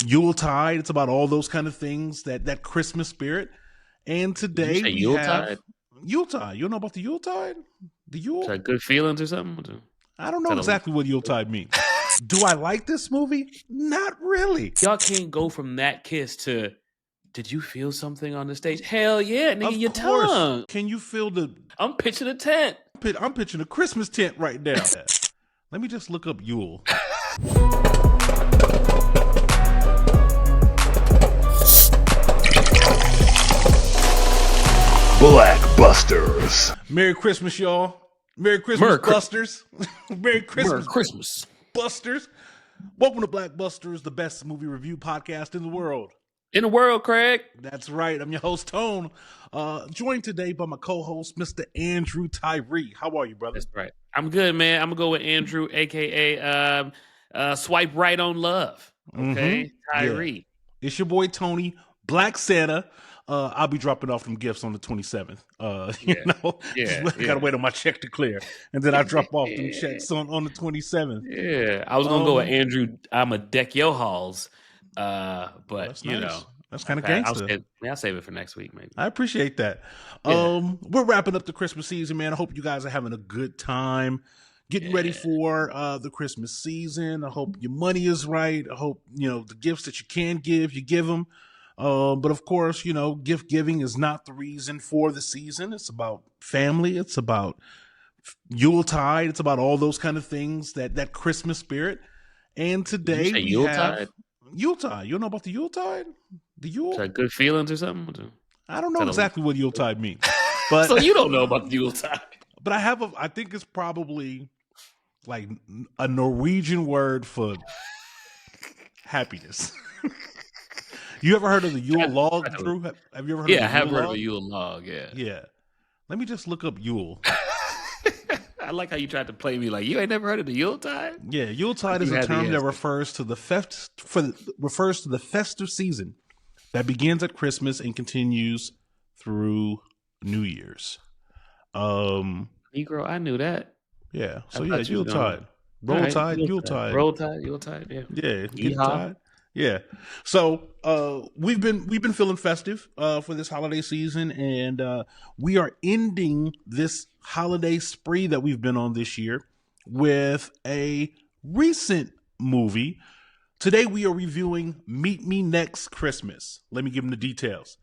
Yuletide. It's about all those kind of things, that Christmas spirit. And today we have Yuletide. You don't know about the Yuletide? The Yule? Is that good feelings or something? I don't know exactly what Yuletide means. Do I like this movie? Not really. Y'all can't go from that kiss to, did you feel something on the stage? Hell yeah, nigga, your tongue. Can you feel the... I'm pitching a tent. I'm pitching a Christmas tent right now. Let me just look up Yule. BlackBusters. Merry Christmas, y'all. Merry Christmas, Busters. Merry Christmas, Busters. Welcome to BlackBusters, the best movie review podcast in the world. In the world, Craig. That's right. I'm your host, Tone. Joined today by my co-host, Mr. Andrew Tyree. How are you, brother? That's right. I'm good, man. I'm going to go with Andrew, a.k.a. Swipe Right on Love. Okay? Tyree. Yeah. It's your boy, Tony, Black Santa. I'll be dropping off some gifts on the 27th. I gotta wait on my check to clear, and then I drop off them checks on the 27th. Yeah, I was gonna go with Andrew. I'm a deck your halls, but that's you nice. know that's kind of gangster. I'll save it for next week, maybe. I appreciate that. Yeah. We're wrapping up the Christmas season, man. I hope you guys are having a good time. Getting ready for the Christmas season. I hope your money is right. I hope the gifts that you can give, you give them. But of course, gift giving is not the reason for the season. It's about family. It's about Yuletide. It's about all those kind of things, that Christmas spirit. And today we have Yuletide. You don't know about the Yuletide? The Yule? Is that good feelings or something? I don't know exactly what Yuletide means. But so you don't know about the Yuletide. But I think it's probably like a Norwegian word for happiness. You ever heard of the Yule log, Drew? Have you ever heard of the Yule log? Yeah, I have heard of a Yule log, yeah. Yeah. Let me just look up Yule. I like how you tried to play me like, you ain't never heard of the Yuletide? Yeah, Yuletide is a term that refers to the festive season that begins at Christmas and continues through New Year's. Negro, I knew that. Yeah, so yeah, Yuletide. Roll Tide, Yuletide. Roll Tide, Yuletide, yeah. Yeah, get Tide. Yeah. So we've been feeling festive for this holiday season, and we are ending this holiday spree that we've been on this year with a recent movie. Today we are reviewing Meet Me Next Christmas. Let me give them the details.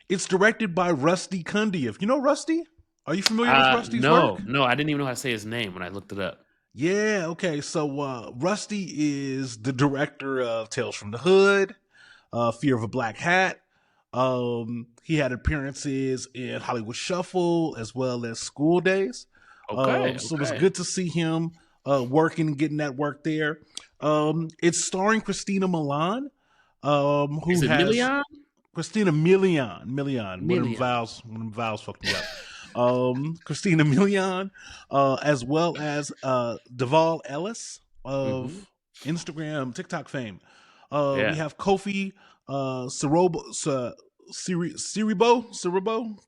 It's directed by Rusty Cundieff. You know Rusty? Are you familiar with Rusty's work? No, I didn't even know how to say his name when I looked it up. Yeah, okay. So Rusty is the director of Tales from the Hood, Fear of a Black Hat. He had appearances in Hollywood Shuffle as well as School Days. Okay. So it was good to see him working and getting that work there. It's starring Christina Milian. Milian? Christina Milian. One of them vowels fucked me up. Christina Milian, as well as Devale Ellis of Instagram, TikTok fame. We have Kofi, Siriboe,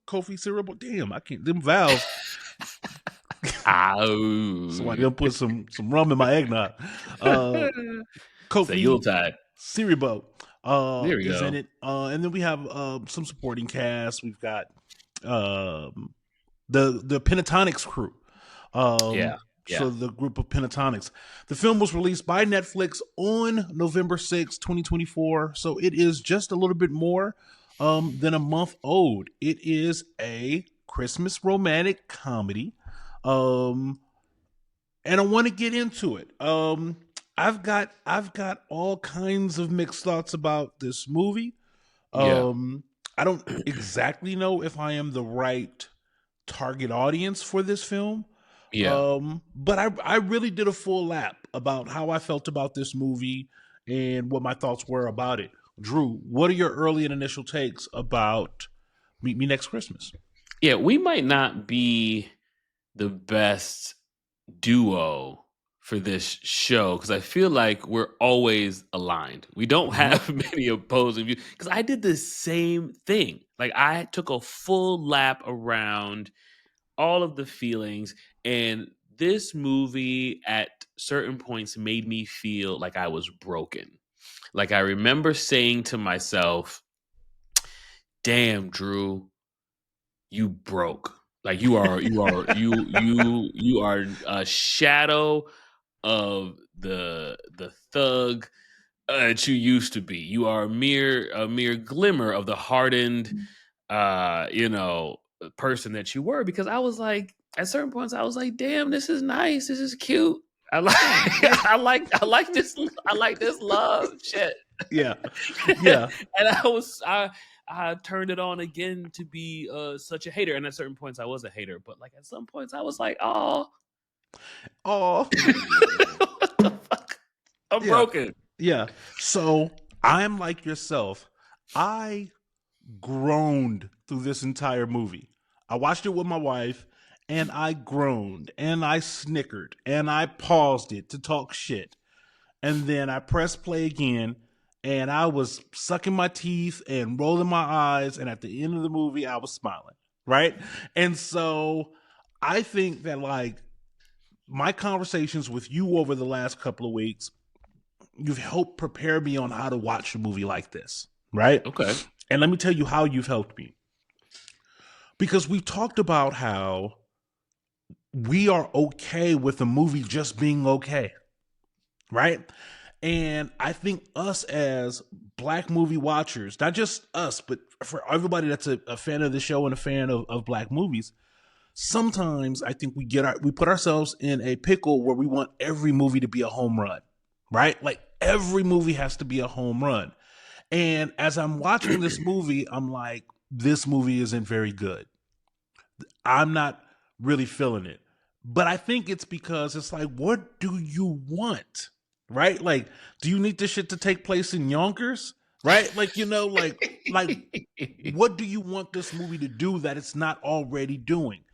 Kofi Siriboe. Damn, I can't. Them vowels. Somebody gonna put some rum in my eggnog. Kofi Yuletide. Siriboe there we is go. in it, and then we have some supporting cast. We've got the Pentatonix crew. So the group of Pentatonix. The film was released by Netflix on November 6, 2024. So it is just a little bit more than a month old. It is a Christmas romantic comedy. And I want to get into it. I've got all kinds of mixed thoughts about this movie. I don't exactly know if I am the right target audience for this film. But I really did a full lap about how I felt about this movie and what my thoughts were about it. Drew, what are your early and initial takes about Meet Me Next Christmas? Yeah, we might not be the best duo for this show because I feel like we're always aligned. We don't have many opposing views because I did the same thing. Like I took a full lap around all of the feelings, and this movie at certain points made me feel like I was broken. like I remember saying to myself, damn, Drew, you broke. Like you are a shadow of the thug that you used to be. You are a mere glimmer of the hardened person that you were. Because I was like, at certain points, I was like, damn, this is nice. This is cute. I like this love shit. Yeah. And I turned it on again to be such a hater. And at certain points I was a hater, but like at some points I was like, oh. What the fuck? I'm broken. Yeah. So I'm like yourself. I groaned through this entire movie. I watched it with my wife and I groaned and I snickered and I paused it to talk shit. And then I pressed play again and I was sucking my teeth and rolling my eyes. And at the end of the movie, I was smiling. Right. And so I think that like my conversations with you over the last couple of weeks, you've helped prepare me on how to watch a movie like this. Right. Okay. And let me tell you how you've helped me. Because we talked about how we are okay with a movie just being okay. Right? And I think us as Black movie watchers, not just us, but for everybody that's a fan of the show and a fan of Black movies, sometimes I think we put ourselves in a pickle where we want every movie to be a home run. Right? Like every movie has to be a home run. And as I'm watching this movie, I'm like, this movie isn't very good. I'm not really feeling it. But I think it's because it's like, what do you want? Right? Like, do you need this shit to take place in Yonkers? Right? Like, what do you want this movie to do that it's not already doing?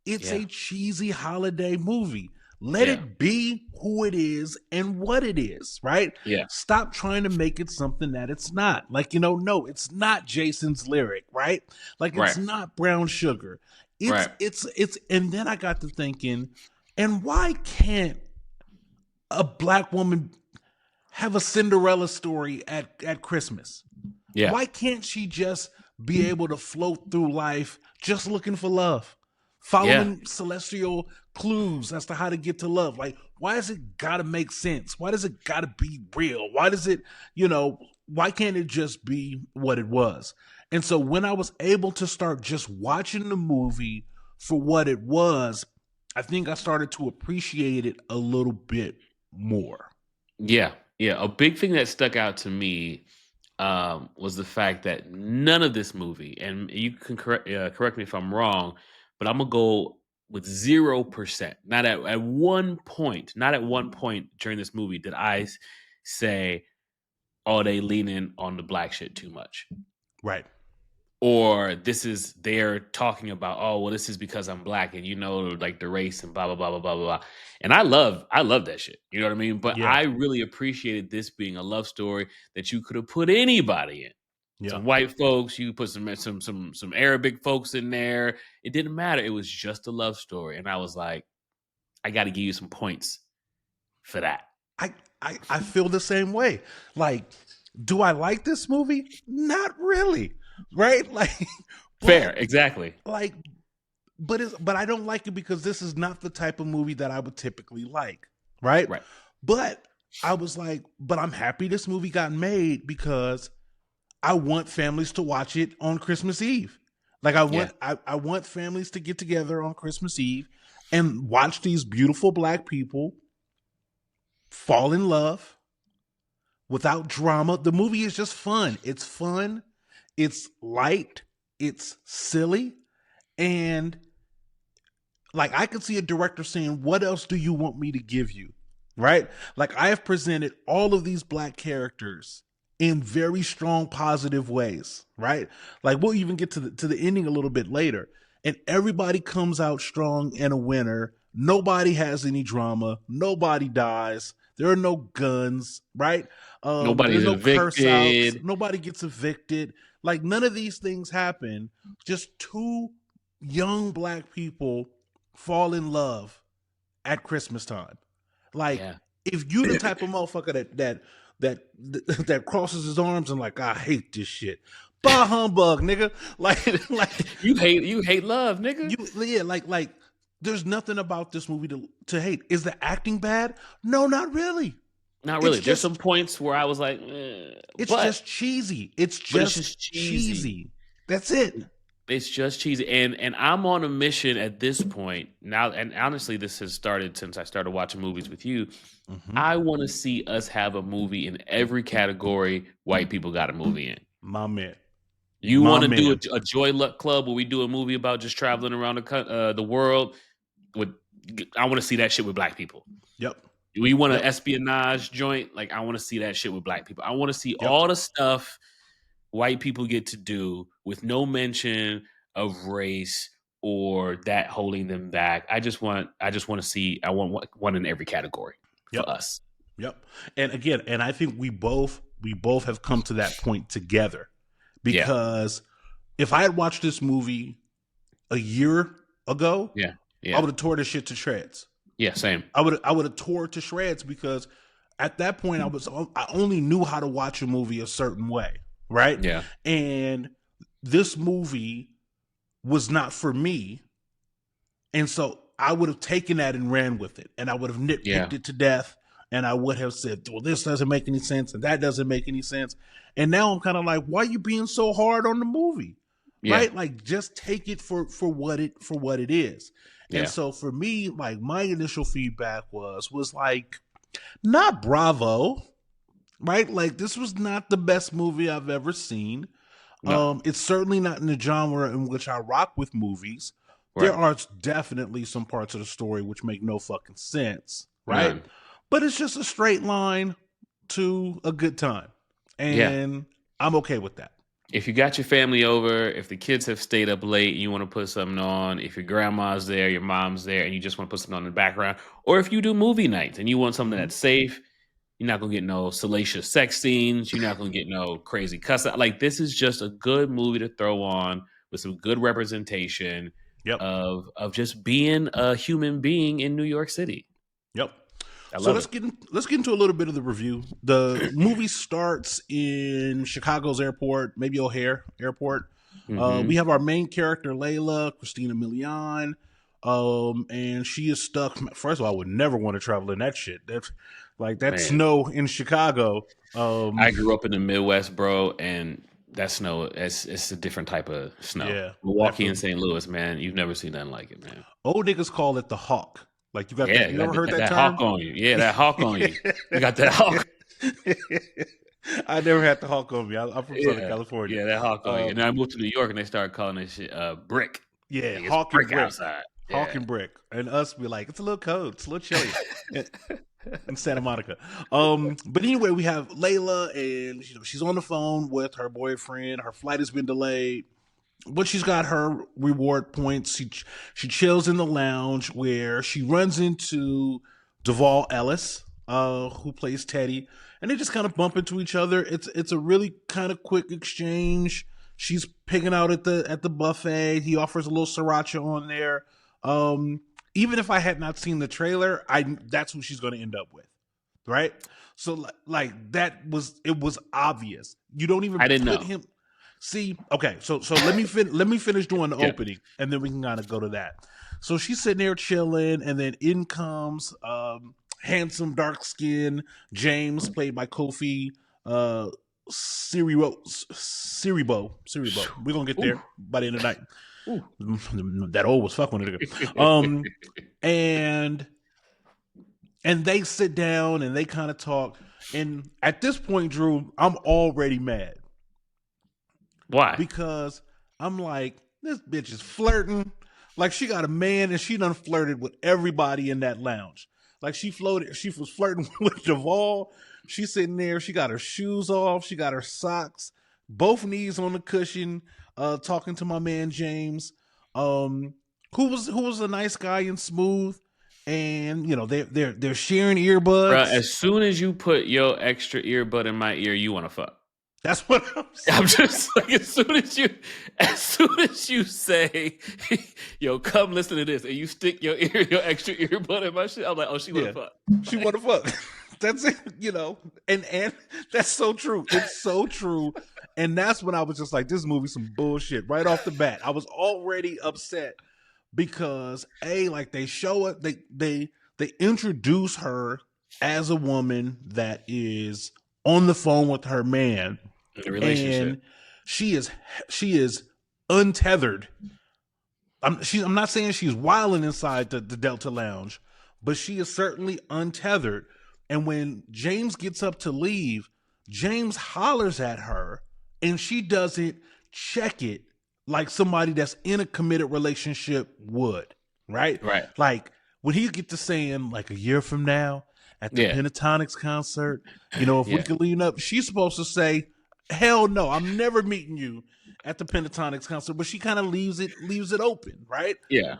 It's a cheesy holiday movie. Let it be who it is and what it is, right? Yeah. Stop trying to make it something that it's not. Like, no, it's not Jason's Lyric, right? Like, it's not Brown Sugar. It's, and then I got to thinking, and why can't a Black woman have a Cinderella story at Christmas? Yeah. Why can't she just be able to float through life just looking for love? Following celestial clues as to how to get to love. Like, why has it got to make sense? Why does it got to be real? Why does it, why can't it just be what it was? And so when I was able to start just watching the movie for what it was, I think I started to appreciate it a little bit more. Yeah. Yeah. A big thing that stuck out to me was the fact that none of this movie, and you can correct me if I'm wrong, but I'm going to go with 0%. Not at one point during this movie did I say, oh, they leaning on the Black shit too much. Right. Or they're talking about, oh, well, this is because I'm Black and like the race and blah, blah, blah, blah, blah, blah. And I love that shit. You know what I mean? But I really appreciated this being a love story that you could have put anybody in. Yeah. Some white folks, you put some Arabic folks in there. It didn't matter. It was just a love story. And I was like, I got to give you some points for that. I feel the same way. Like, do I like this movie? Not really. Right? Like, fair, exactly. Like, but I don't like it because this is not the type of movie that I would typically like. Right? Right. But I was like, but I'm happy this movie got made because I want families to watch it on Christmas Eve. Like I want families to get together on Christmas Eve and watch these beautiful Black people fall in love without drama. The movie is just fun. It's fun. It's light. It's silly. And like I could see a director saying, what else do you want me to give you? Right? Like I have presented all of these Black characters in very strong, positive ways, right? Like we'll even get to the ending a little bit later, and everybody comes out strong and a winner. Nobody has any drama. Nobody dies. There are no guns, right? Nobody's evicted. Nobody gets evicted. Like none of these things happen. Just two young Black people fall in love at Christmas time. Like if you the type of motherfucker that that crosses his arms and like, I hate this shit. Bah humbug, nigga. Like you hate love, nigga. Like there's nothing about this movie to hate. Is the acting bad? No, not really. Not really. There's some points where I was like, it's just cheesy. It's just cheesy. That's it. It's just cheesy. And I'm on a mission at this point now. And honestly, this has started since I started watching movies with you. Mm-hmm. I want to see us have a movie in every category white people got a movie in. My man. You want to do a Joy Luck Club where we do a movie about just traveling around the world? I want to see that shit with black people. Yep. We want an espionage joint. Like, I want to see that shit with black people. I want to see all the stuff white people get to do with no mention of race or that holding them back. I just want to see. I want one in every category for us. Yep. And again, I think we both have come to that point together, because if I had watched this movie a year ago, I would have tore this shit to shreds. Yeah, same. I would have tore it to shreds, because at that point I only knew how to watch a movie a certain way, right? Yeah. And this movie was not for me, and so I would have taken that and ran with it, and I would have nitpicked it to death, and I would have said, well, this doesn't make any sense, and that doesn't make any sense. And now I'm kind of like, why are you being so hard on the movie? Yeah. Right? Like, just take it for what it is. And so for me, like, my initial feedback was like, not bravo, right? Like, this was not the best movie I've ever seen. No. It's certainly not in the genre in which I rock with movies. Right. There are definitely some parts of the story which make no fucking sense, right? But it's just a straight line to a good time. And I'm okay with that. If you got your family over, if the kids have stayed up late and you want to put something on, if your grandma's there, your mom's there, and you just want to put something on in the background, or if you do movie nights and you want something that's safe, you're not going to get no salacious sex scenes. You're not going to get no crazy cuss out. Like, this is just a good movie to throw on with some good representation of just being a human being in New York City. Yep. So let's get into a little bit of the review. The movie starts in Chicago's airport, maybe O'Hare Airport. Mm-hmm. We have our main character, Layla, Christina Milian, and she is stuck. First of all, I would never want to travel in that shit. That's snow in Chicago. I grew up in the Midwest, bro, and that snow, it's a different type of snow. Yeah, Milwaukee and St. Louis, man, you've never seen nothing like it, man. Old niggas call it the hawk. Like, you got that? You ever heard that term? Hawk on you. Yeah, that hawk on you. You got that hawk. I never had the hawk on me. I'm from Southern California. Yeah, that hawk on you. And then I moved to New York, and they started calling that shit brick. Yeah, hawk and brick outside. Hawk and brick. And us be like, it's a little cold. It's a little chilly. In Santa Monica. But anyway, we have Layla, and she's on the phone with her boyfriend. Her flight has been delayed, but she's got her reward points. She chills in the lounge where she runs into Devale Ellis, who plays Teddy, and they just kind of bump into each other. It's a really kind of quick exchange. She's picking out at the buffet. He offers a little sriracha on there. Even if I had not seen the trailer, that's who she's going to end up with, right? So like it was obvious. You don't even. I didn't know him. See, okay, so let me finish doing the opening, and then we can kind of go to that. So she's sitting there chilling, and then in comes handsome, dark skin James, played by Kofi, Siriboe. We're gonna get there by the end of the night. That old was fuck one of the and they sit down and they kind of talk, and at this point, Drew, I'm already mad. Why? Because I'm like, this bitch is flirting. Like, she got a man and she done flirted with everybody in that lounge. Like, she was flirting with Devale. She's sitting there. She got her shoes off. She got her socks, both knees on the cushion, talking to my man James, who was a nice guy and smooth. And they're sharing earbuds. Bruh, as soon as you put your extra earbud in my ear, you want to fuck. That's what I'm just like, as soon as you say, yo, come listen to this, and you stick your extra earbud in my shit, I'm like, oh, she wanna fuck. She wanna fuck. That's it, and that's so true. It's so true. And that's when I was just like, this movie's some bullshit right off the bat. I was already upset because like they show it, they introduce her as a woman that is on the phone with her man in a relationship. And she is untethered. I'm not saying she's wilding inside the Delta Lounge, but she is certainly untethered. And when James gets up to leave, James hollers at her and she doesn't check it like somebody that's in a committed relationship would. Right? Right. Like when he get to saying like a year from now at the Pentatonix concert, if we could lean up, she's supposed to say, hell no, I'm never meeting you at the Pentatonix concert, but she kind of leaves it open, right? Yeah.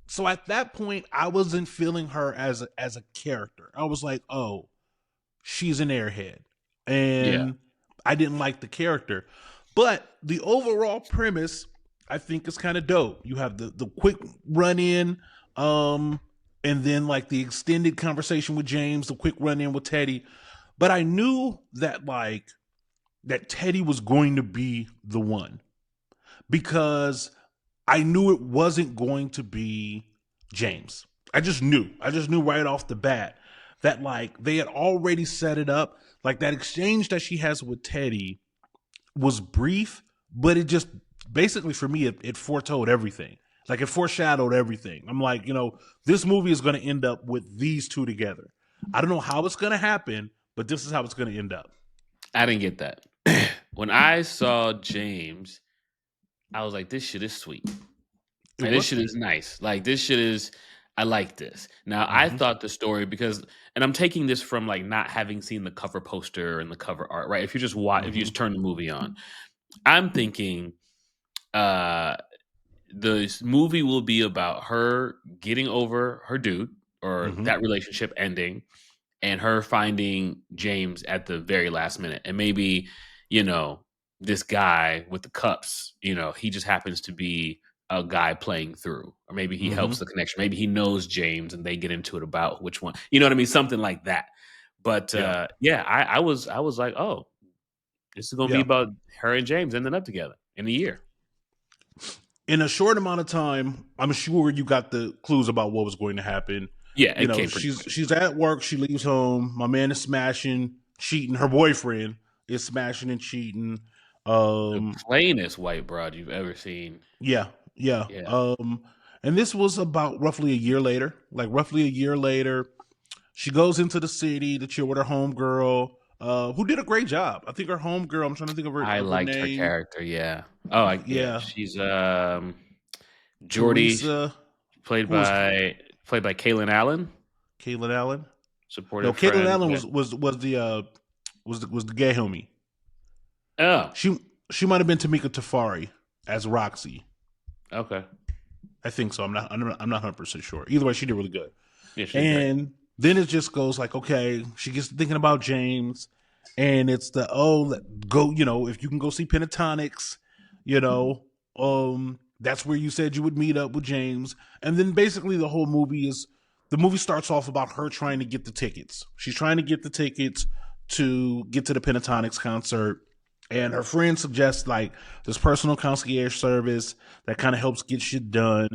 So at that point, I wasn't feeling her as a character. I was like, oh, she's an airhead. And I didn't like the character. But the overall premise, I think, is kind of dope. You have the quick run-in, and then like the extended conversation with James, the quick run-in with Teddy. But I knew that that Teddy was going to be the one because I knew it wasn't going to be James. I just knew right off the bat that like they had already set it up. Like that exchange that she has with Teddy was brief, but it just basically for me, it foretold everything. Like it foreshadowed everything. I'm like, this movie is going to end up with these two together. I don't know how it's going to happen, but this is how it's going to end up. I didn't get that. When I saw James, I was like, this shit is sweet. Like, this shit is nice. Like, this shit is, I like this. Now, I thought the story and I'm taking this from like not having seen the cover poster and the cover art, right? If you just if you just turn the movie on, I'm thinking the movie will be about her getting over her dude or that relationship ending and her finding James at the very last minute. And maybe, this guy with the cups, he just happens to be a guy playing through, or maybe he helps the connection. Maybe he knows James and they get into it about which one, you know what I mean? Something like that. But I was like, oh, this is going to be about her and James ending up together in a year. In a short amount of time, I'm sure you got the clues about what was going to happen. Yeah, she's at work. She leaves home. My man is smashing, cheating. Her boyfriend is smashing and cheating. The plainest white broad you've ever seen. Yeah. And this was about roughly a year later. Like roughly a year later, she goes into the city to chill with her homegirl, who did a great job. I think her homegirl. I'm trying to think of her. I liked her character. Yeah. Oh, yeah. She's Jordy, played by Kalen Allen. Kalen Allen. Supportive. No, Kalen Allen was the gay homie. Oh, she might have been Tymika Tafari as Roxy. Okay, I think so. I'm not 100% sure. Either way, she did really good. Yeah, and then it just goes like, okay, she gets thinking about James, and it's go. If you can go see Pentatonix, that's where you said you would meet up with James, and then basically the movie starts off about her trying to get the tickets. She's trying to get the tickets to get to the Pentatonix concert. And her friend suggests like this personal concierge service that kind of helps get shit done.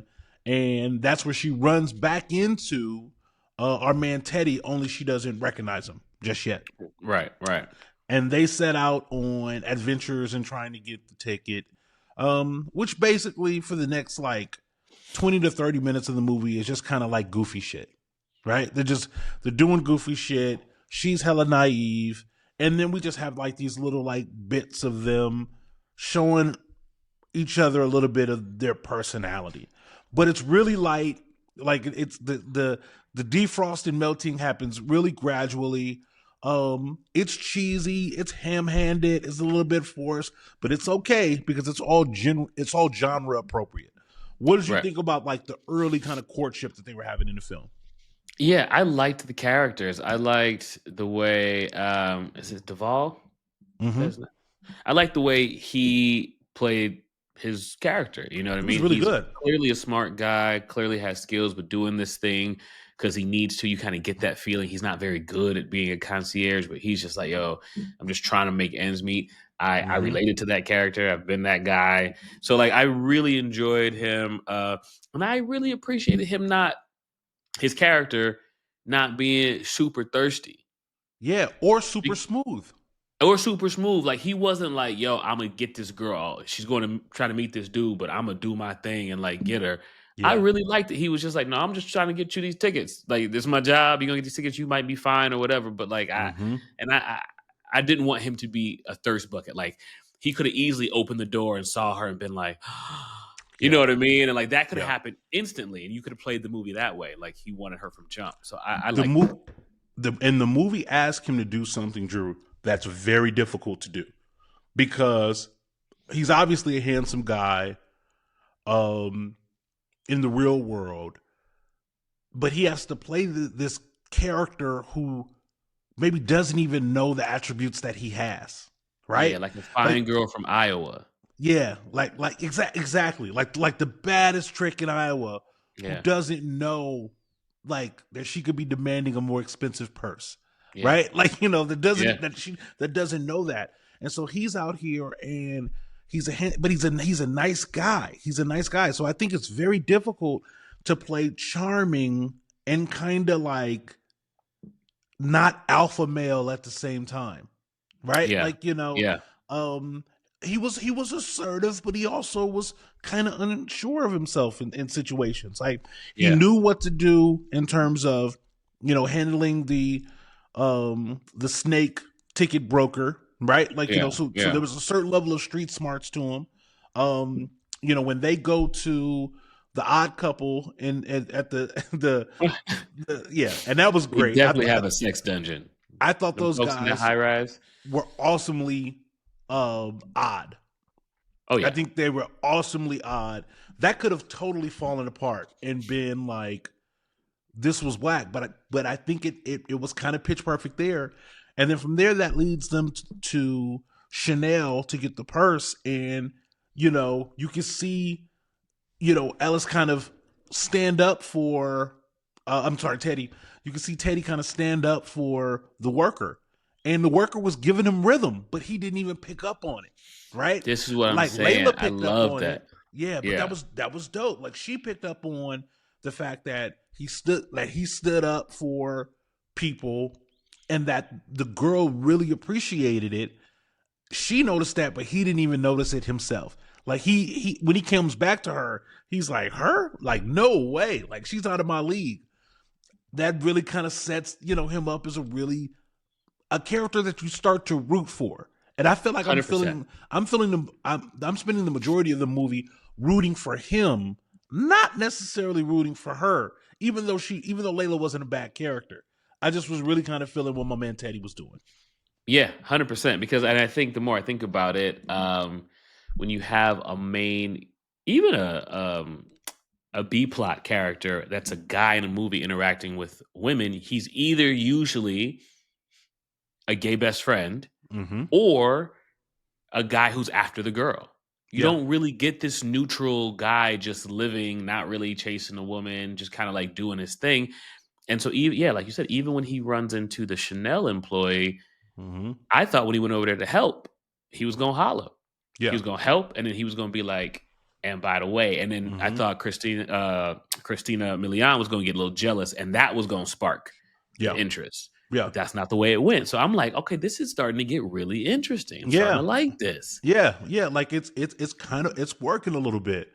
And that's where she runs back into our man Teddy, only she doesn't recognize him just yet. Right. And they set out on adventures and trying to get the ticket, which basically for the next like 20 to 30 minutes of the movie is just kind of like goofy shit, right? They're doing goofy shit. She's hella naive. And then we just have like these little like bits of them showing each other a little bit of their personality. But it's really light. Like it's the defrosting melting happens really gradually. It's cheesy, it's ham-handed, it's a little bit forced, but it's okay because it's all genre appropriate. What did you think about like the early kind of courtship that they were having in the film? Yeah, I liked the characters. I liked the way, is it Devale? Mm-hmm. I liked the way he played his character. You know what I mean? He's really good. Clearly a smart guy, clearly has skills, but doing this thing because he needs to. You kind of get that feeling. He's not very good at being a concierge, but he's just like, yo, I'm just trying to make ends meet. I related to that character. I've been that guy. So like, I really enjoyed him. And I really appreciated his character not being super thirsty. Yeah. Or super smooth. Or super smooth. Like, he wasn't like, yo, I'm going to get this girl. She's going to try to meet this dude, but I'm going to do my thing and like get her. Yeah. I really liked it. He was just like, no, I'm just trying to get you these tickets. Like, this is my job. You're going to get these tickets. You might be fine or whatever. But like, I didn't want him to be a thirst bucket. Like, he could have easily opened the door and saw her and been like, you know what I mean? And like, that could have happened instantly. And you could have played the movie that way. Like, he wanted her from jump. So I like the movie asked him to do something, Drew, that's very difficult to do, because he's obviously a handsome guy in the real world, but he has to play this character who maybe doesn't even know the attributes that he has, right? Yeah, like a fine girl from Iowa. Yeah, like exactly. Like the baddest trick in Iowa who doesn't know like that she could be demanding a more expensive purse. Yeah. Right? Like, that doesn't know that. And so he's out here and he's a nice guy. He's a nice guy. So I think it's very difficult to play charming and kind of like not alpha male at the same time. Right? Yeah. Like, he was assertive, but he also was kind of unsure of himself in situations. Like, he knew what to do in terms of, handling the snake ticket broker, right? Like, so there was a certain level of street smarts to him. When they go to the Odd Couple at the and that was great. We definitely have a sex dungeon. I thought those guys in the high rise were awesomely odd. Oh yeah, I think they were awesomely odd. That could have totally fallen apart and been like, this was whack, but I think it was kind of pitch perfect there. And then from there, that leads them to Chanel to get the purse. And, you can see, Ellis kind of stand up for, Teddy. You can see Teddy kind of stand up for the worker. And the worker was giving him rhythm, but he didn't even pick up on it, right? This is what I'm saying. I love that. It. Yeah, but that was dope. Like, she picked up on the fact that he stood up for people and that the girl really appreciated it. She noticed that, but he didn't even notice it himself. Like, he when he comes back to her, he's like, her? Like, no way. Like, she's out of my league. That really kind of sets, him up as a character that you start to root for. And I feel like 100%. I'm spending the majority of the movie rooting for him, not necessarily rooting for her, even though Layla wasn't a bad character. I just was really kind of feeling what my man Teddy was doing. Yeah, 100%. Because, and I think the more I think about it, when you have a main, even a B plot character that's a guy in a movie interacting with women, he's either usually a gay best friend or a guy who's after the girl. You don't really get this neutral guy just living, not really chasing a woman, just kind of like doing his thing. And so, like you said, even when he runs into the Chanel employee, I thought when he went over there to help, he was going to holler. Yeah. He was going to help, and then he was going to be like, and by the way, and then I thought Christina Milian was going to get a little jealous, and that was going to spark interest. Yeah, but that's not the way it went. So I'm like, okay, this is starting to get really interesting. I'm starting to like this. Yeah, like it's working a little bit.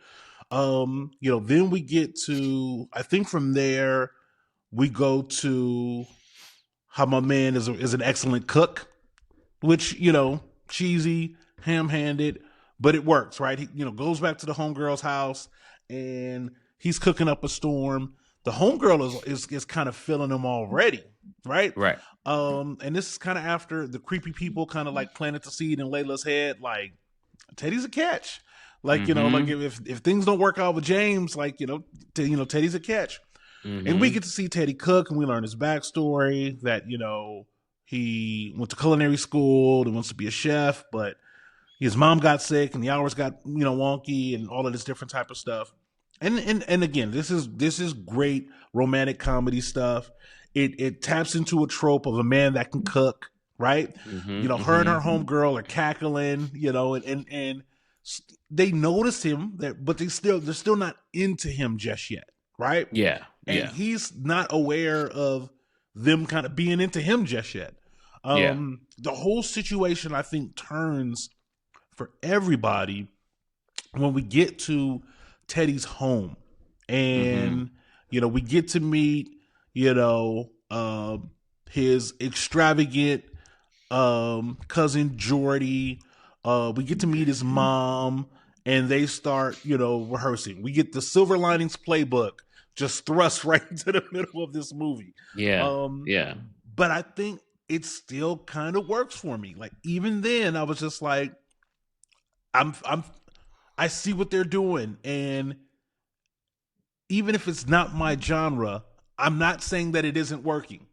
Then we get to, I think from there we go to how my man is an excellent cook, which cheesy, ham-handed, but it works, right? He goes back to the homegirl's house and he's cooking up a storm. The homegirl is kind of feeling him already, right? Right. And this is kind of after the creepy people kind of like planted the seed in Layla's head, like, Teddy's a catch. Like, like if things don't work out with James, like, Teddy's a catch. And we get to see Teddy cook, and we learn his backstory that, he went to culinary school and wants to be a chef, but his mom got sick and the hours got, wonky and all of this different type of stuff. And again, this is great romantic comedy stuff. It taps into a trope of a man that can cook, right? Her and her homegirl are cackling, and they notice him but they're still not into him just yet, right? Yeah. And he's not aware of them kind of being into him just yet. The whole situation, I think, turns for everybody when we get to Teddy's home, and we get to meet his extravagant cousin Jordy. We get to meet his mom, and they start rehearsing. We get the Silver Linings Playbook just thrust right into the middle of this movie. But I think it still kind of works for me. Like, even then I was just like, I see what they're doing, and even if it's not my genre, I'm not saying that it isn't working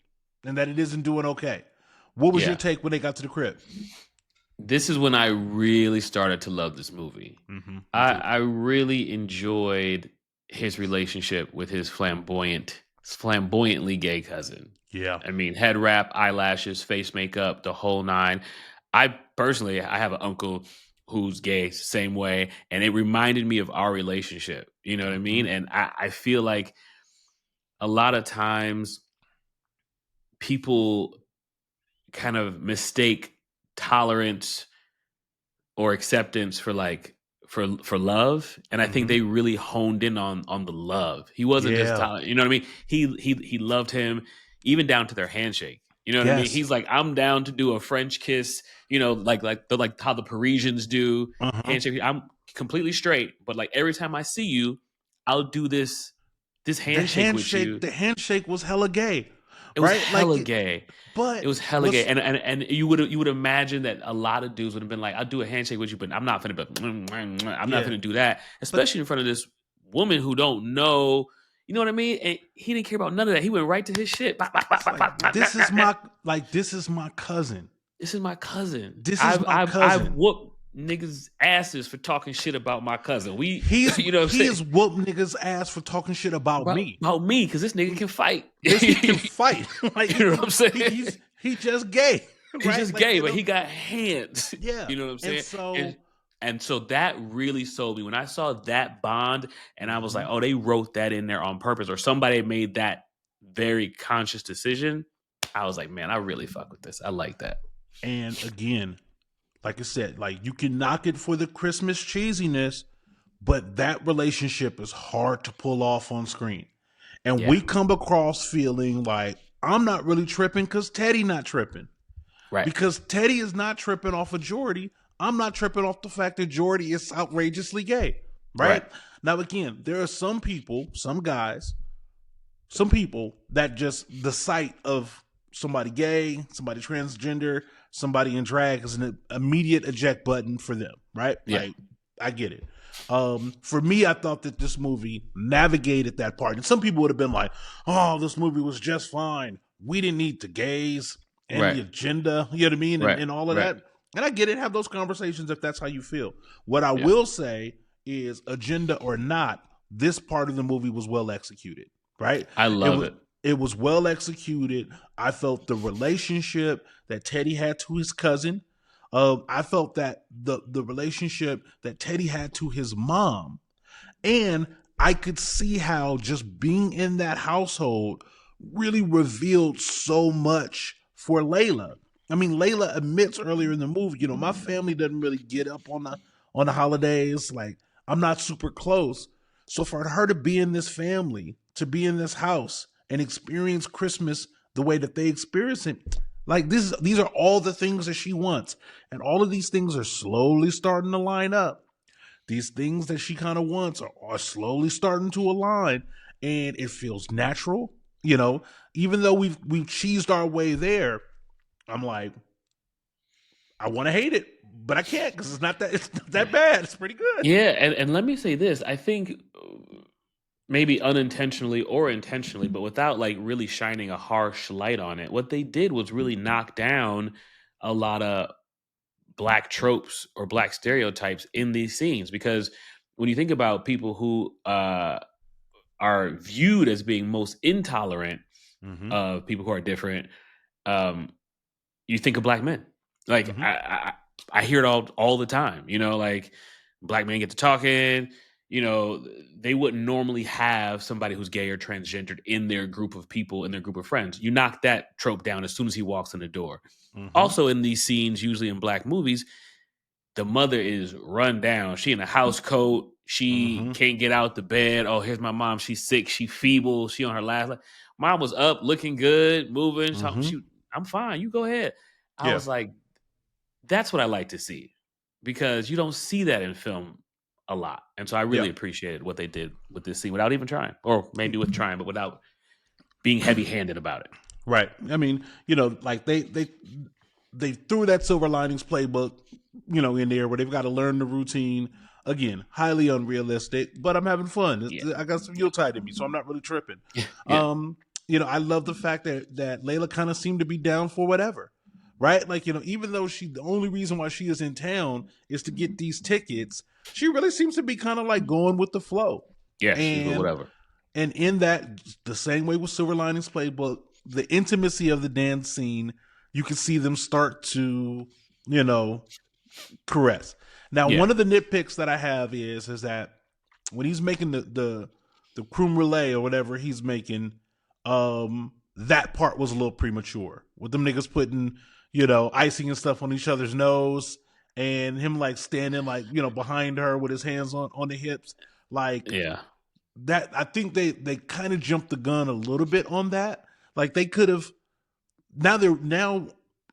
and that it isn't doing okay. What was your take when they got to the crib? This is when I really started to love this movie. I really enjoyed his relationship with his flamboyantly gay cousin. Yeah. I mean, head wrap, eyelashes, face makeup, the whole nine. I have an uncle who's gay, same way, and it reminded me of our relationship. You know what I mean? And I feel like a lot of times people kind of mistake tolerance or acceptance for love, and I think they really honed in on the love. He wasn't just tolerant, you know what I mean? He loved him even down to their handshake. You know what I mean? He's like, I'm down to do a French kiss, like how the Parisians do handshake. I'm completely straight, but like every time I see you, I'll do this handshake with you. The handshake was hella gay. It was hella gay. But it was hella gay. And you would imagine that a lot of dudes would have been like, I'll do a handshake with you, but I'm not finna not finna do that. Especially in front of this woman who don't know. You know what I mean? And he didn't care about none of that. He went right to his shit. This is my cousin. This is my cousin. I've whooped niggas' asses for talking shit about my cousin. He's whooped niggas' ass for talking shit about me. About me, because this nigga can fight. He can fight. Like, you know what I'm saying? He's just gay. He's right? just gay, but he got hands. Yeah. You know what I'm saying? And so that really sold me. When I saw that bond, and I was like, oh, they wrote that in there on purpose, or somebody made that very conscious decision, I was like, man, I really fuck with this. I like that. And again, like I said, like, you can knock it for the Christmas cheesiness, but that relationship is hard to pull off on screen. And we come across feeling like, I'm not really tripping because Teddy not tripping. Right. Because Teddy is not tripping off of Jordy. I'm not tripping off the fact that Jordy is outrageously gay. Right? Now, again, there are some people, some guys, some people that just the sight of somebody gay, somebody transgender, somebody in drag is an immediate eject button for them. Right? Yeah. Like, I get it. For me, I thought that this movie navigated that part. And some people would have been like, oh, this movie was just fine. We didn't need the gays and the agenda, you know what I mean? And all of that. And I get it. Have those conversations if that's how you feel. What I will say is, agenda or not, this part of the movie was well executed, right? I love it. It was well executed. I felt the relationship that Teddy had to his cousin. I felt that the relationship that Teddy had to his mom. And I could see how just being in that household really revealed so much for Layla. I mean, Layla admits earlier in the movie, my family doesn't really get up on the holidays. Like, I'm not super close. So for her to be in this family, to be in this house and experience Christmas the way that they experience it, like, these are all the things that she wants. And all of these things are slowly starting to line up. These things that she kind of wants are slowly starting to align. And it feels natural, even though we've cheesed our way there. I'm like, I want to hate it, but I can't because it's not that bad. It's pretty good. Yeah, and let me say this. I think maybe unintentionally or intentionally, but without like really shining a harsh light on it, what they did was really knock down a lot of Black tropes or Black stereotypes in these scenes, because when you think about people who are viewed as being most intolerant of people who are different, you think of black men. Like I hear it all the time. Like black men get to talking. They wouldn't normally have somebody who's gay or transgendered in their group of people, in their group of friends. You knock that trope down as soon as he walks in the door. Also, in these scenes, usually in black movies, the mother is run down. She in a house coat. She can't get out the bed. Oh, here's my mom. She's sick. She feeble. She on her last. Mom was up, looking good, moving. I'm fine. You go ahead. I was like, that's what I like to see, because you don't see that in film a lot. And so I really appreciated what they did with this scene without even trying, or maybe with trying, but without being heavy-handed about it. Right. I mean, like they threw that Silver Linings playbook, in there where they've got to learn the routine. Again, highly unrealistic, but I'm having fun. I got some Yuletide in me, so I'm not really tripping. I love the fact that Layla kind of seemed to be down for whatever, right? Like, even though the only reason why she is in town is to get these tickets, she really seems to be kind of like going with the flow. Yeah, and whatever. And in that, the same way with Silver Linings Playbook, the intimacy of the dance scene, you can see them start to, caress. Now, one of the nitpicks that I have is that when he's making the creme brulee or whatever he's making, that part was a little premature. With them niggas putting, icing and stuff on each other's nose, and him like standing like, behind her with his hands on the hips. Like, that, I think they kind of jumped the gun a little bit on that. Like, they could have, now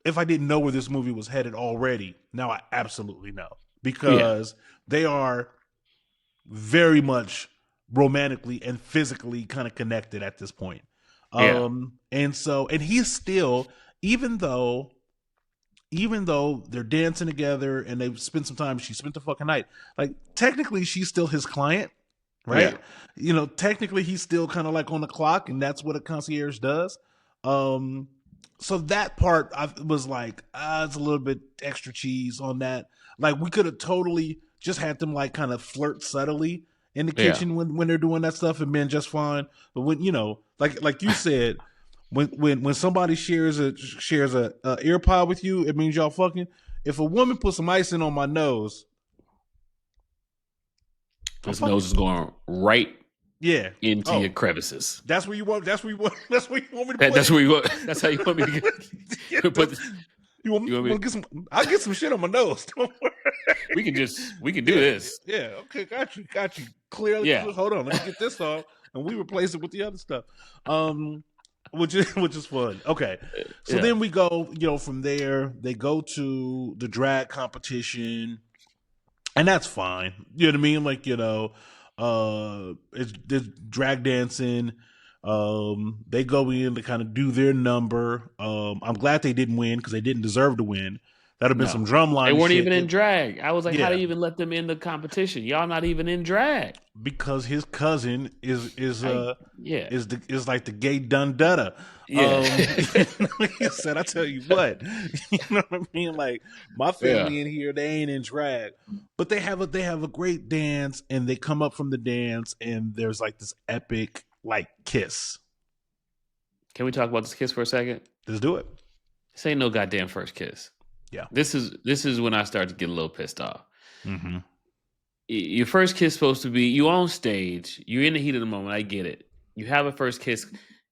if I didn't know where this movie was headed already, now I absolutely know. Because they are very much romantically and physically kind of connected at this point. And he's still, even though they're dancing together and they've spent some time, she spent the fucking night, like, technically she's still his client, right? Technically he's still kind of like on the clock, and that's what a concierge does. So that part, I was like, it's a little bit extra cheese on that. Like, we could have totally just had them like kind of flirt subtly in the kitchen when they're doing that stuff and been just fine. But when, like you said, when somebody shares a ear pod with you, it means y'all fucking. If a woman puts some icing on my nose, his nose is going right into your crevices. That's where you want. That's where you want me to put. That's where you want. That's how you want me to get. You want me to get some? I'll get some shit on my nose. Don't worry. We can do this. Yeah. Okay. Got you. Clearly. Yeah. Hold on. Let me get this off, and we replace it with the other stuff. Which is fun. Okay. So then we go. From there they go to the drag competition, and that's fine. You know what I mean? Like, it's drag dancing. They go in to kind of do their number. I'm glad they didn't win, because they didn't deserve to win. That'd have been some drumline. They weren't even in drag. I was like, how do you even let them in the competition? Y'all not even in drag. Because his cousin is like the gay Dundutta. He said, I tell you what, you know what I mean? Like, my family in here, they ain't in drag, but they have a great dance, and they come up from the dance, and there's like this epic like kiss. Can we talk about this kiss for a second? Let's do it. This ain't no goddamn first kiss. Yeah. This is when I start to get a little pissed off. Mm-hmm. Your first kiss is supposed to be, you on stage, you're in the heat of the moment. I get it. You have a first kiss.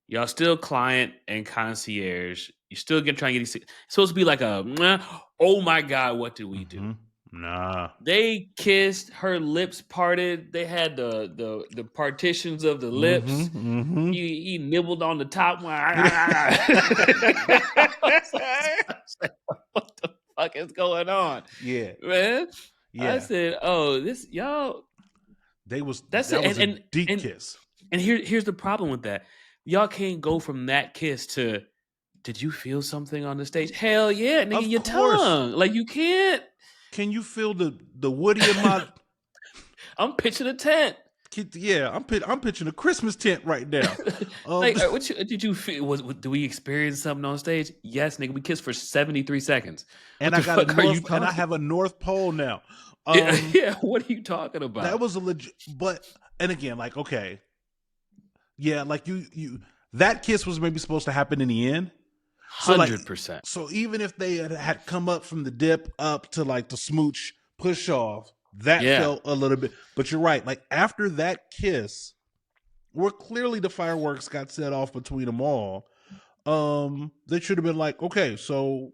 Y'all still client and concierge. You still trying to get these. It's supposed to be like a, oh my God, what do we do? Nah. They kissed, her lips parted. They had the partitions of the lips. He nibbled on the top one. What the fuck is going on? Yeah. Man. Yeah. I said, oh, this, y'all. That was a deep kiss. And here's the problem with that. Y'all can't go from that kiss to, did you feel something on the stage? Hell yeah, nigga, your tongue. Like, you can't. Can you feel the woody in my... I'm pitching a tent. Yeah, I'm pitching a Christmas tent right now. Like, did you feel? Do we experience something on stage? Yes, nigga. We kissed for 73 seconds. And I have a North Pole now. Yeah, what are you talking about? That was a legit. But and again, like, okay, yeah, like you that kiss was maybe supposed to happen in the end. 100%. So even if they had come up from the dip up to like the smooch push off, that felt a little bit. But you're right. Like after that kiss, where clearly the fireworks got set off between them all, they should have been like, okay, so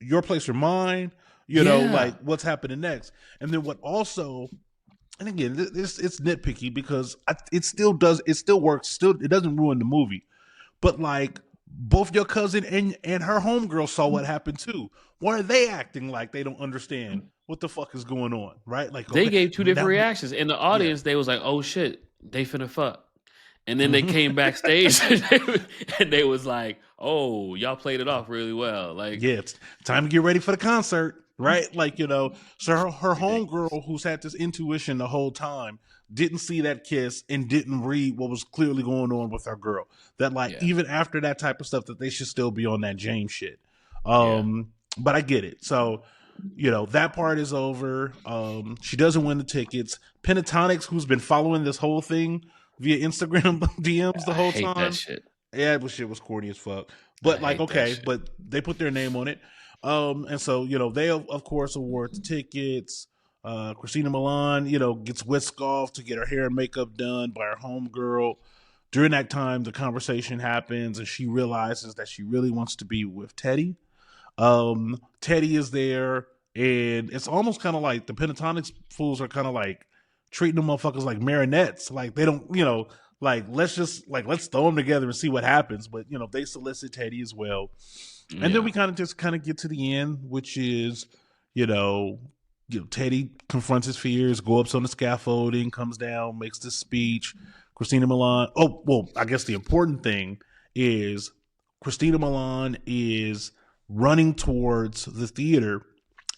your place or mine, you know, like what's happening next. And then what also, and again, it's nitpicky because it still works. It doesn't ruin the movie. But like both your cousin and her homegirl saw what happened too. Why are they acting like they don't understand what the fuck is going on? Right? Like they gave two different reactions. In the audience, they was like, oh shit, they finna fuck. And then they came backstage and they was like, oh, y'all played it off really well. Like, yeah, it's time to get ready for the concert. Right? Like, you know, so her homegirl who's had this intuition the whole time didn't see that kiss and didn't read what was clearly going on with her girl. That like, even after that type of stuff, that they should still be on that James shit. But I get it. So, you know, that part is over. She doesn't win the tickets. Pentatonix, who's been following this whole thing via Instagram DMs the whole time. That shit. Yeah, but shit was corny as fuck. But like, okay, but they put their name on it. And so, you know, they of course award the tickets. Christina Milian, you know, gets whisked off to get her hair and makeup done by her homegirl. During that time, the conversation happens and she realizes that she really wants to be with Teddy. Teddy is there, and it's almost kind of like the Pentatonix fools are kind of like treating the motherfuckers like marionettes. Like they don't, you know, like let's throw them together and see what happens. But you know, they solicit Teddy as well. And then we kind of get to the end, which is, you know, Teddy confronts his fears, go up on the scaffolding, comes down, makes this speech. Christina Milian. Oh, well, I guess the important thing is Christina Milian is running towards the theater,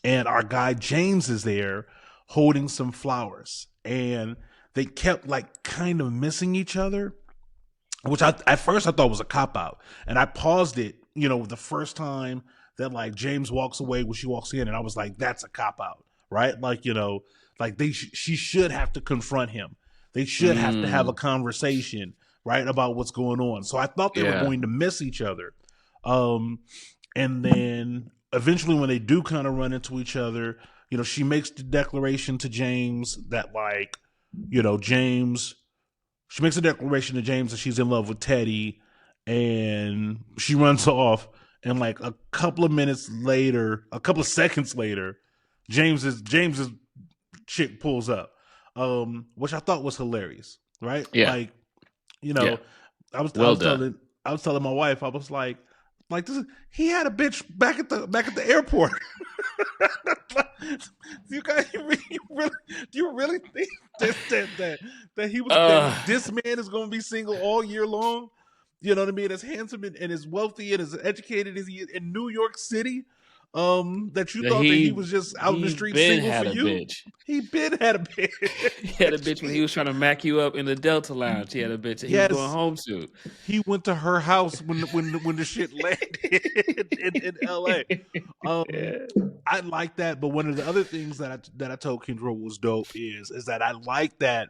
and our guy James is there holding some flowers, and they kept like kind of missing each other, which at first I thought was a cop out, and I paused it. You know, the first time that like James walks away when she walks in, and I was like, that's a cop out, right? Like, you know, like she should have to confront him. They should have to have a conversation, right, about what's going on. So I thought they were going to miss each other. And then eventually when they do kind of run into each other, you know, she makes the declaration to James that like, you know, she makes a declaration to James that she's in love with Teddy, and she runs off, and like a couple of seconds later, James's chick pulls up, which I thought was hilarious, right? Yeah. Like, you know, I was telling my wife, I was like he had a bitch back at the airport. You guys, do you really think that he was that this man is going to be single all year long? You know what I mean? As handsome and as wealthy and as educated as he is in New York City, that you thought that he was just out in the street single for you. Bitch. He been had a bitch. He had a bitch when he was trying to mack you up in the Delta Lounge. He had a bitch that he was going home to. He went to her house when the shit landed in LA. I like that, but one of the other things that I told Kendra was dope is that I like that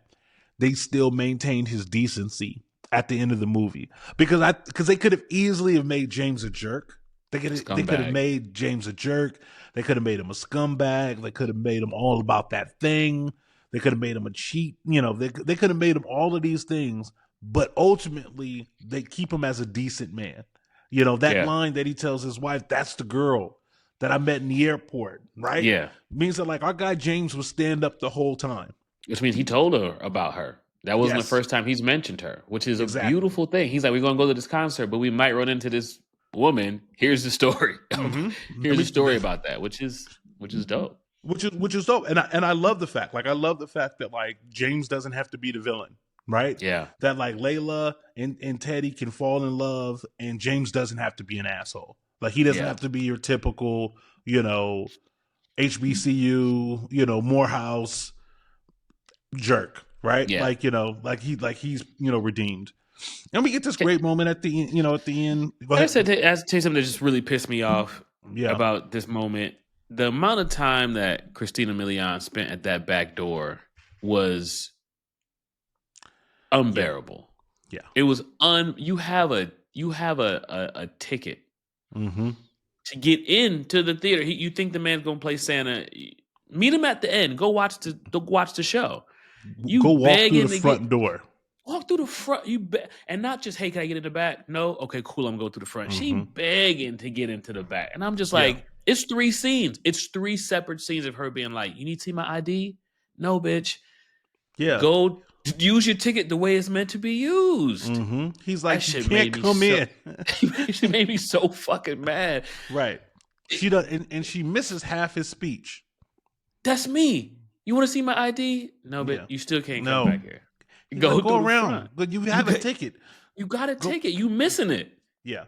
they still maintained his decency at the end of the movie, because they could have easily have made James a jerk. They could have made James a jerk. They could have made him a scumbag. They could have made him all about that thing. They could have made him a cheat. You know, they could have made him all of these things, but ultimately they keep him as a decent man. You know, that line that he tells his wife, that's the girl that I met in the airport, right? Yeah. Means that like our guy James was stand up the whole time. Which means he told her about her. That wasn't the first time he's mentioned her, which is a beautiful thing. He's like, we're going to go to this concert, but we might run into this woman. Here's the story. Here's a story about that, which is dope. Which is dope. And I love the fact, that like James doesn't have to be the villain, right? Yeah. That like Layla and Teddy can fall in love, and James doesn't have to be an asshole. Like he doesn't have to be your typical, you know, HBCU, you know, Morehouse jerk. right? Yeah. Like, he's redeemed. And we get this great moment at the end. At the end. Go ahead. I tell you something that just really pissed me off about this moment. The amount of time that Christina Milian spent at that back door was unbearable. Yeah. It was you have a ticket to get into the theater. You think the man's gonna play Santa? Meet him at the end. Go watch the show. You go walk through the front door. Walk through the front. And not just, hey, can I get in the back? No, okay, cool. I'm gonna go through the front. She begging to get into the back, and I'm just like, it's 3 scenes. It's 3 separate scenes of her being like, "You need to see my ID? No, bitch. Yeah, go use your ticket the way it's meant to be used." He's like, "You can't come in." She made me so fucking mad. Right. She does, and she misses half his speech. That's me. You want to see my ID? No, but you still can't come back here. Go around. But you have a ticket. You got a ticket. You missing it. Yeah.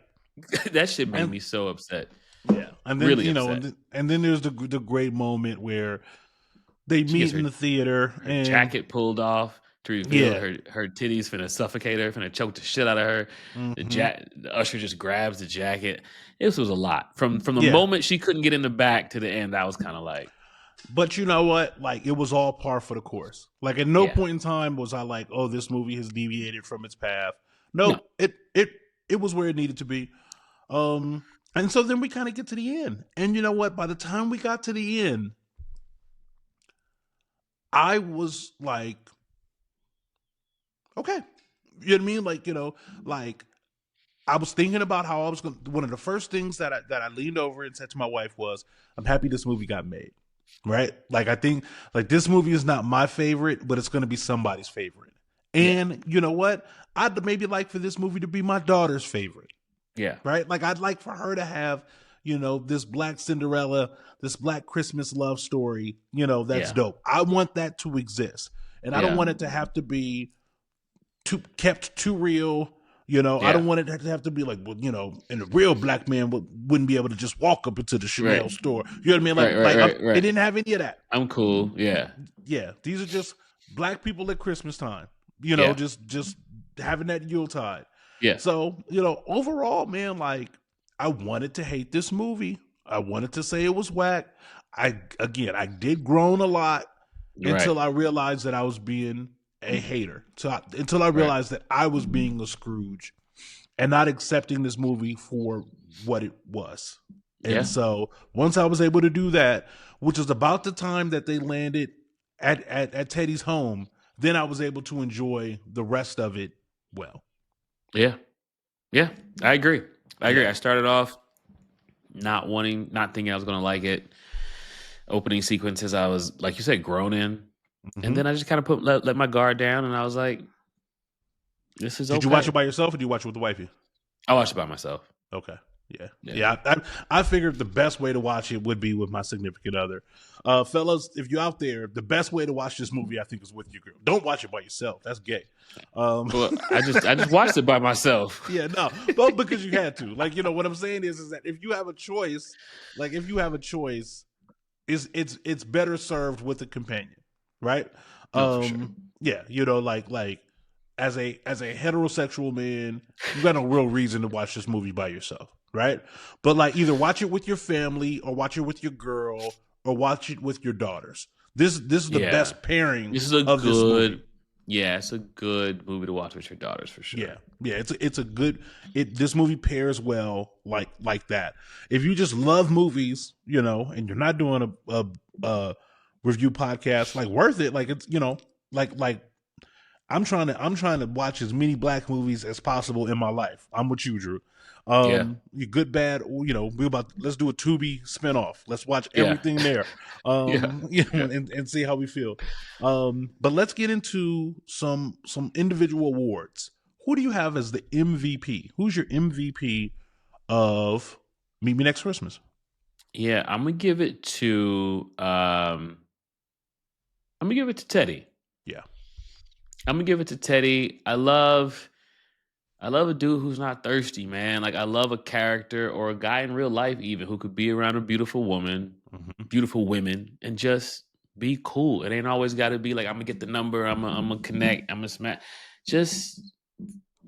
That shit made me so upset. Yeah. And then really and then there's the great moment where they meet in the theater and jacket pulled off to reveal her titties finna suffocate her, finna choke the shit out of her. The usher just grabs the jacket. This was a lot. From the moment she couldn't get in the back to the end, I was kind of like. But you know what? Like, it was all par for the course. Like, at no point in time was I like, oh, this movie has deviated from its path. No. It was where it needed to be. And so then we kind of get to the end. And you know what? By the time we got to the end, I was like, okay. You know what I mean? Like, I was thinking about how I was going to, one of the first things that I leaned over and said to my wife was, I'm happy this movie got made. Right? Like, I think like this movie is not my favorite, but it's going to be somebody's favorite. And you know what? I'd maybe like for this movie to be my daughter's favorite. Yeah. Right? Like, I'd like for her to have, this Black Cinderella, this Black Christmas love story, that's dope. I want that to exist. And I don't want it to have to be kept too real. I don't want it to have to be like, well, and a real black man wouldn't be able to just walk up into the Chanel store. You know what I mean? They didn't have any of that. I'm cool. Yeah. Yeah. These are just black people at Christmas time, just having that Yuletide. Yeah. So, overall, man, like, I wanted to hate this movie. I wanted to say it was whack. I did groan a lot until I realized that I was being a hater. Until I realized that I was being a Scrooge and not accepting this movie for what it was. And so once I was able to do that, which was about the time that they landed at Teddy's home, then I was able to enjoy the rest of it well. Yeah. Yeah. I agree. I started off not thinking I was going to like it. Opening sequences, I was, like you said, groaning. And then I just kind of let my guard down, and I was like, "This is okay." Did you watch it by yourself, or did you watch it with the wifey? I watched it by myself. Okay, yeah. I figured the best way to watch it would be with my significant other. Fellas, if you're out there, the best way to watch this movie, I think, is with your girl. Don't watch it by yourself. That's gay. Well, I just watched it by myself. Yeah, no, but because you had to. Like, what I'm saying is that if you have a choice, it's better served with a companion. Right. For sure. Yeah. Like as a heterosexual man, you got no real reason to watch this movie by yourself. Right. But like, either watch it with your family or watch it with your girl or watch it with your daughters. This is the best pairing. This is a good, it's a good movie to watch with your daughters for sure. Yeah. Yeah. It's a good, this movie pairs well like that. If you just love movies, and you're not doing a review podcast, like, worth it. Like, it's, like I'm trying to watch as many black movies as possible in my life. I'm with you, Drew. You good, bad, let's do a Tubi spinoff. Let's watch everything there. And see how we feel. But let's get into some individual awards. Who do you have as the MVP? Who's your MVP of Meet Me Next Christmas? Yeah, I'm gonna give it to Teddy. Yeah. I'm gonna give it to Teddy. I love a dude who's not thirsty, man. Like, I love a character or a guy in real life even who could be around a beautiful woman, beautiful women, and just be cool. It ain't always got to be like, I'm going to get the number, I'm going to connect, I'm going to smash. Just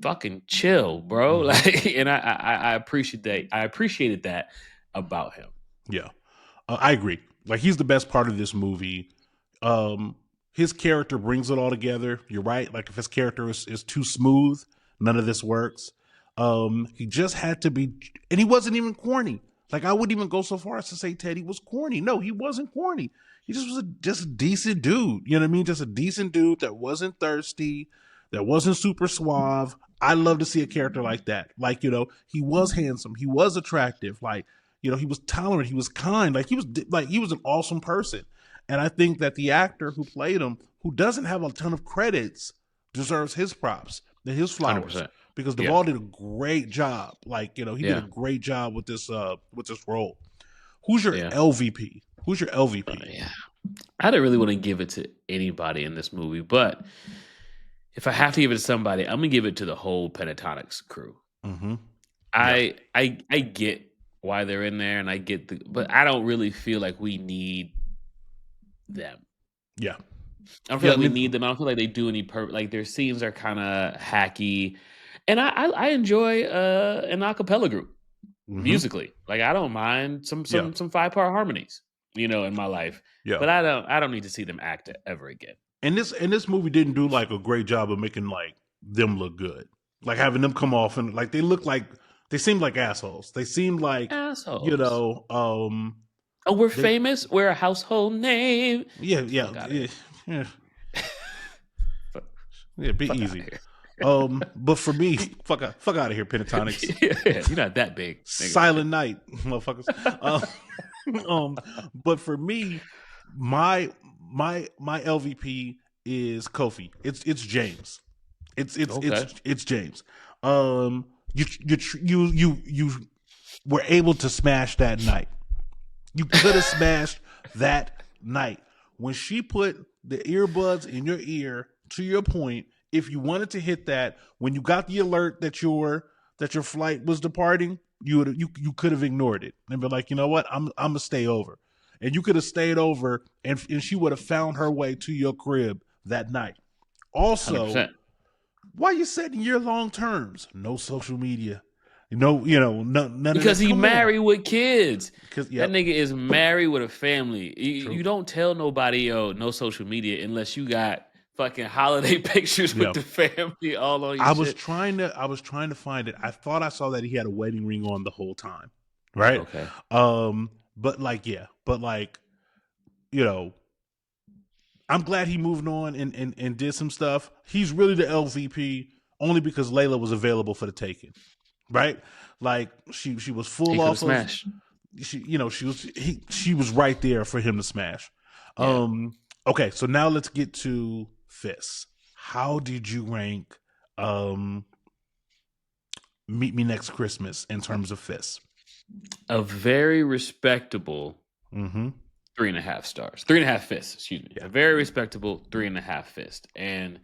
fucking chill, bro. Like, and I appreciated that about him. Yeah, I agree. Like, he's the best part of this movie. His character brings it all together. You're right. Like, if his character is too smooth, none of this works. He just had to be, and he wasn't even corny. Like, I wouldn't even go so far as to say Teddy was corny. No, he wasn't corny. He just was just a decent dude. You know what I mean? Just a decent dude that wasn't thirsty, that wasn't super suave. I love to see a character like that. Like, you know, he was handsome. He was attractive. Like, you know, he was tolerant. He was kind. Like, he was an awesome person. And I think that the actor who played him, who doesn't have a ton of credits, deserves his props and his flowers. 100%. Because Devale did a great job. Like, you know, he did a great job with this role. Who's your LVP? Who's your LVP? I didn't really want to give it to anybody in this movie, but if I have to give it to somebody, I'm gonna give it to the whole Pentatonix crew. Mm-hmm. I get why they're in there, and I get but I don't really feel like we need them. Yeah. I don't feel like we need them. I don't feel like they do any like their scenes are kind of hacky. And I enjoy an a cappella group musically. Like, I don't mind some 5-part harmonies, you know, in my life. Yeah. But I don't need to see them act ever again. And this movie didn't do like a great job of making like them look good. Like, having them come off and like they seemed like assholes. They seemed like assholes. You know, we're famous. We're a household name. Yeah. Yeah, be easy. But for me, fuck out of here, Pentatonix. You're not that big. Silent Night, motherfuckers. But for me, my LVP is Kofi. It's James. It's James. You were able to smash that night. You could have smashed that night when she put the earbuds in your ear. To your point, if you wanted to hit that, when you got the alert that your flight was departing, you could have ignored it and been like, you know what, I'm gonna stay over, and you could have stayed over, and she would have found her way to your crib that night. Also, 100%. Why you setting your long terms? No social media. None because he married with kids. That nigga is married with a family. You don't tell nobody, no social media unless you got fucking holiday pictures with the family all on your I was trying to find it. I thought I saw that he had a wedding ring on the whole time. Right? Okay. But you know, I'm glad he moved on and did some stuff. He's really the LVP only because Layla was available for the taking. Right? Like, she was full off of smash. She was right there for him to smash. Yeah. Okay, so now let's get to Fists. How did you rank Meet Me Next Christmas in terms of Fists? A very respectable 3.5 stars. 3.5 fists, excuse me. Yeah. A very respectable 3.5 fist. And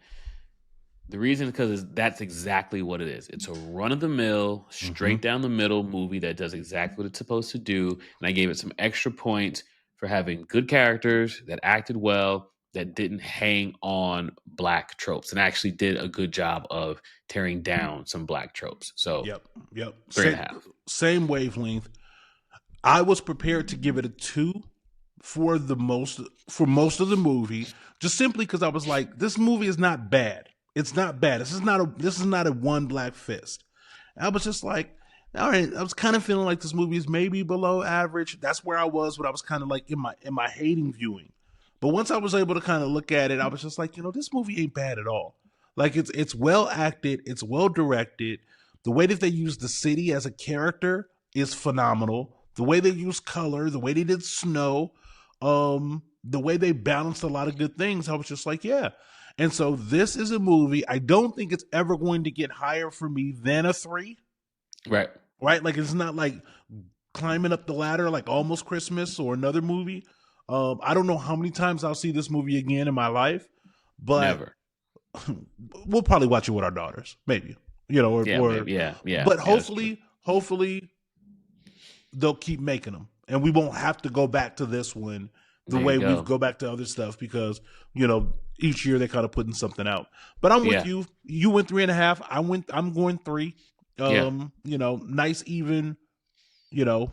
the reason is because that's exactly what it is. It's a run-of-the-mill, straight down the middle movie that does exactly what it's supposed to do. And I gave it some extra points for having good characters that acted well, that didn't hang on black tropes, and actually did a good job of tearing down some black tropes. So, yep. 3.5. Same wavelength. I was prepared to give it a 2 for most of the movie, just simply because I was like, this movie is not bad. It's not bad. This is not a one black fist. And I was just like, all right. I was kind of feeling like this movie is maybe below average. That's where I was when I was kind of like in my hating viewing. But once I was able to kind of look at it, I was just like, this movie ain't bad at all. Like, it's well acted, it's well directed. The way that they use the city as a character is phenomenal. The way they use color, the way they did snow, the way they balanced a lot of good things, I was just like, yeah. And so this is a movie, I don't think it's ever going to get higher for me than a 3. Right. Like, it's not like climbing up the ladder like Almost Christmas or another movie. I don't know how many times I'll see this movie again in my life, but never. We'll probably watch it with our daughters, maybe, yeah. But hopefully they'll keep making them, and we won't have to go back to this one the way we go back to other stuff because, each year they kind of putting something out. But I'm with you. You went 3.5. I'm going 3. Nice, even,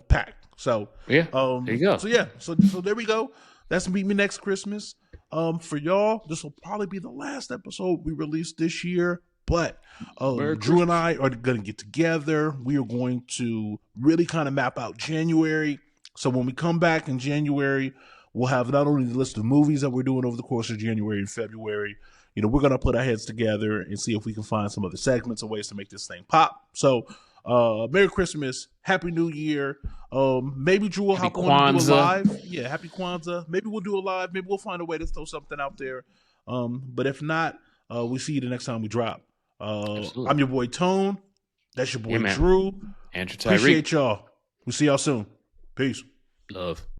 pack. So, there you go. So there we go. That's Meet Me Next Christmas. For y'all, this will probably be the last episode we release this year. But Drew and I are going to get together. We are going to really kind of map out January. So when we come back in January, we'll have not only the list of movies that we're doing over the course of January and February. We're going to put our heads together and see if we can find some other segments and ways to make this thing pop. So Merry Christmas. Happy New Year. Maybe Drew will hop on and do a live. Yeah, Happy Kwanzaa. Maybe we'll do a live. Maybe we'll find a way to throw something out there. But if not, we'll see you the next time we drop. I'm your boy Tone. That's your boy Drew. Andrew Tyree. Appreciate y'all. We'll see y'all soon. Peace. Love.